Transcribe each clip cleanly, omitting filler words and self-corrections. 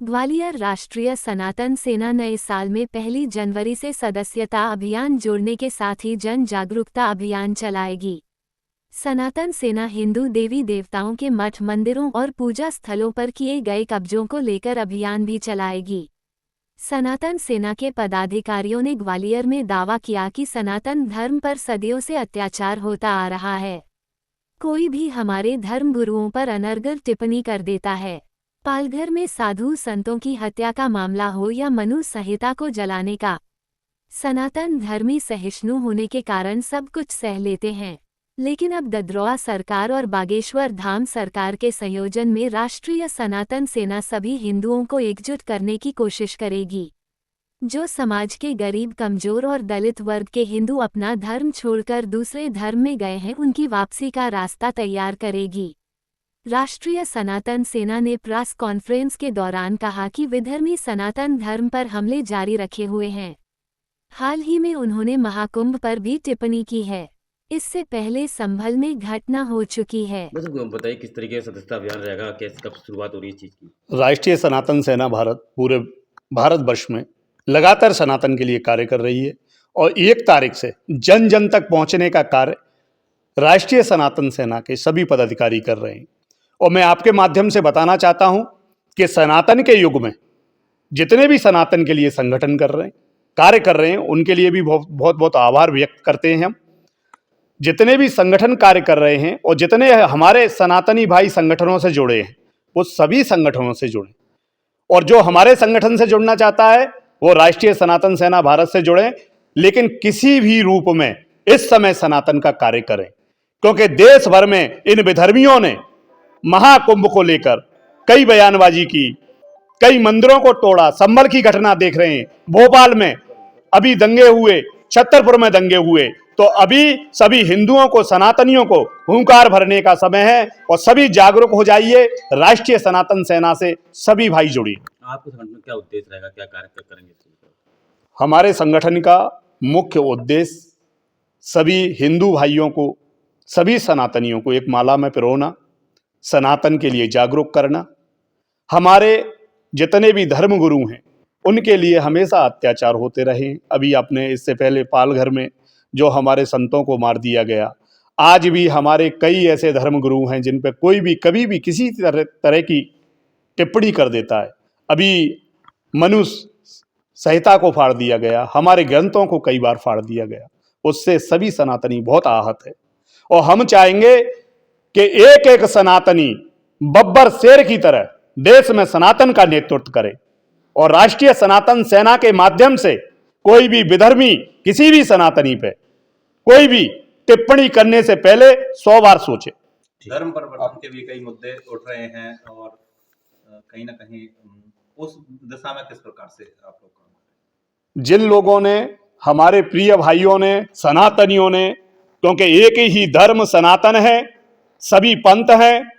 ग्वालियर राष्ट्रीय सनातन सेना नए साल में 1 जनवरी से सदस्यता अभियान जोड़ने के साथ ही जन जागरूकता अभियान चलाएगी। सनातन सेना हिंदू देवी देवताओं के मठ मंदिरों और पूजा स्थलों पर किए गए कब्जों को लेकर अभियान भी चलाएगी। सनातन सेना के पदाधिकारियों ने ग्वालियर में दावा किया कि सनातन धर्म पर सदियों से अत्याचार होता आ रहा है। कोई भी हमारे धर्म गुरुओं पर अनर्गल टिप्पणी कर देता है। पालघर में साधु संतों की हत्या का मामला हो या मनु संहिता को जलाने का, सनातन धर्मी सहिष्णु होने के कारण सब कुछ सह लेते हैं। लेकिन अब ददरौआ सरकार और बागेश्वर धाम सरकार के संयोजन में राष्ट्रीय सनातन सेना सभी हिंदुओं को एकजुट करने की कोशिश करेगी। जो समाज के गरीब, कमजोर और दलित वर्ग के हिंदू अपना धर्म छोड़कर दूसरे धर्म में गए हैं, उनकी वापसी का रास्ता तैयार करेगी। राष्ट्रीय सनातन सेना ने प्रेस कॉन्फ्रेंस के दौरान कहा कि विधर्मी सनातन धर्म पर हमले जारी रखे हुए हैं। हाल ही में उन्होंने महाकुंभ पर भी टिप्पणी की है। इससे पहले संभल में घटना हो चुकी है। बस बताइए किस तरीके से सदस्यता अभियान रहेगा, कैसे कब शुरुआत हो रही है इस चीज़ की? राष्ट्रीय सनातन सेना पूरे भारतवर्ष में लगातार सनातन के लिए कार्य कर रही है और 1 तारीख से जन जन तक पहुंचने का कार्य राष्ट्रीय सनातन सेना के सभी पदाधिकारी कर रहे हैं। और मैं आपके माध्यम से बताना चाहता हूं कि सनातन के युग में जितने भी सनातन के लिए संगठन कर रहे हैं, कार्य कर रहे हैं, उनके लिए भी बहुत बहुत आभार व्यक्त करते हैं हम। जितने भी संगठन कार्य कर रहे हैं और जितने हमारे सनातनी भाई संगठनों से जुड़े हैं, वो सभी संगठनों से जुड़े, और जो हमारे संगठन से जुड़ना चाहता है वो राष्ट्रीय सनातन सेना भारत से जुड़े, लेकिन किसी भी रूप में इस समय सनातन का कार्य करें, क्योंकि देश भर में इन विधर्मियों ने महाकुंभ को लेकर कई बयानबाजी की, कई मंदिरों को तोड़ा। संभल की घटना देख रहे हैं, भोपाल में अभी दंगे हुए, छतरपुर में दंगे हुए। तो अभी सभी हिंदुओं को, सनातनियों को हुंकार भरने का समय है और सभी जागरूक हो जाइए। राष्ट्रीय सनातन सेना से सभी भाई जुड़िए। आपके संगठन में क्या उद्देश्य रहेगा, क्या कार्य करेंगे? हमारे संगठन का मुख्य उद्देश्य सभी हिंदू भाइयों को, सभी सनातनियों को एक माला में पिरोना, सनातन के लिए जागरूक करना। हमारे जितने भी धर्म गुरु हैं उनके लिए हमेशा अत्याचार होते रहे। अभी आपने इससे पहले पालघर में जो हमारे संतों को मार दिया गया, आज भी हमारे कई ऐसे धर्म गुरु हैं जिन पर कोई भी कभी भी किसी तरह की टिप्पणी कर देता है। अभी मनु संहिता को फाड़ दिया गया, हमारे ग्रंथों को कई बार फाड़ दिया गया, उससे सभी सनातनी बहुत आहत है। और हम चाहेंगे कि एक एक सनातनी बब्बर शेर की तरह देश में सनातन का नेतृत्व करे और राष्ट्रीय सनातन सेना के माध्यम से कोई भी विधर्मी किसी भी सनातनी पे कोई भी टिप्पणी करने से पहले 100 बार सोचे। धर्म परिवर्तन के भी कई मुद्दे उठ रहे हैं और कहीं ना कहीं उस दिशा में किस प्रकार से आप लोग काम करें? जिन लोगों ने, हमारे प्रिय भाइयों ने, सनातनियों ने, क्योंकि एक ही धर्म सनातन है, सभी पंथ हैं,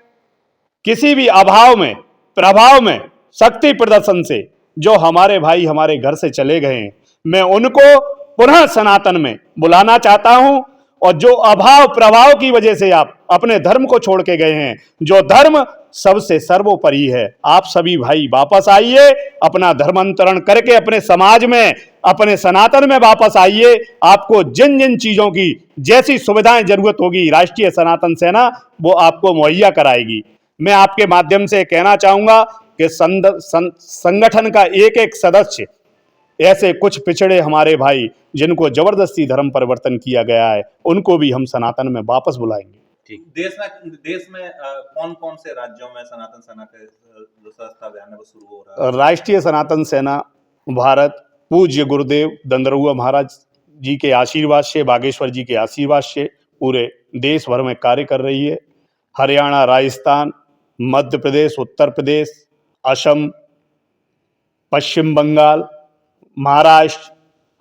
किसी भी अभाव में, प्रभाव में, शक्ति प्रदर्शन से जो हमारे भाई हमारे घर से चले गए हैं, मैं उनको पुनः सनातन में बुलाना चाहता हूं। और जो अभाव प्रभाव की वजह से आप अपने धर्म को छोड़ के गए हैं, जो धर्म सबसे सर्वोपरि है, आप सभी भाई वापस आइए, अपना धर्मांतरण करके अपने समाज में, अपने सनातन में वापस आइए। आपको जिन जिन चीजों की जैसी सुविधाएं जरूरत होगी, राष्ट्रीय सनातन सेना वो आपको मुहैया कराएगी। मैं आपके माध्यम से कहना चाहूंगा कि संगठन का एक एक सदस्य, ऐसे कुछ पिछड़े हमारे भाई जिनको जबरदस्ती धर्म परिवर्तन किया गया है, उनको भी हम सनातन में वापस बुलाएंगे। ठीक। देश में कौन कौन से राज्यों में सनातन सेना के सदस्यता अभियान शुरू हो रहा है? राष्ट्रीय सनातन सेना भारत पूज्य गुरुदेव दंदरौआ महाराज जी के आशीर्वाद से, बागेश्वर जी के आशीर्वाद से पूरे देश भर में कार्य कर रही है। हरियाणा, राजस्थान, मध्य प्रदेश, उत्तर प्रदेश, असम, पश्चिम बंगाल, महाराष्ट्र,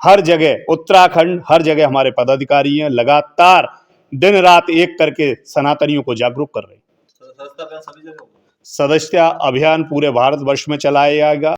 हर जगह, उत्तराखंड, हर जगह हमारे पदाधिकारी हैं, लगातार दिन रात एक करके सनातनियों को जागरूक कर रहे हैं। सदस्यता अभियान सभी जगह होगा? सदस्यता अभियान पूरे भारतवर्ष में चलाया जाएगा।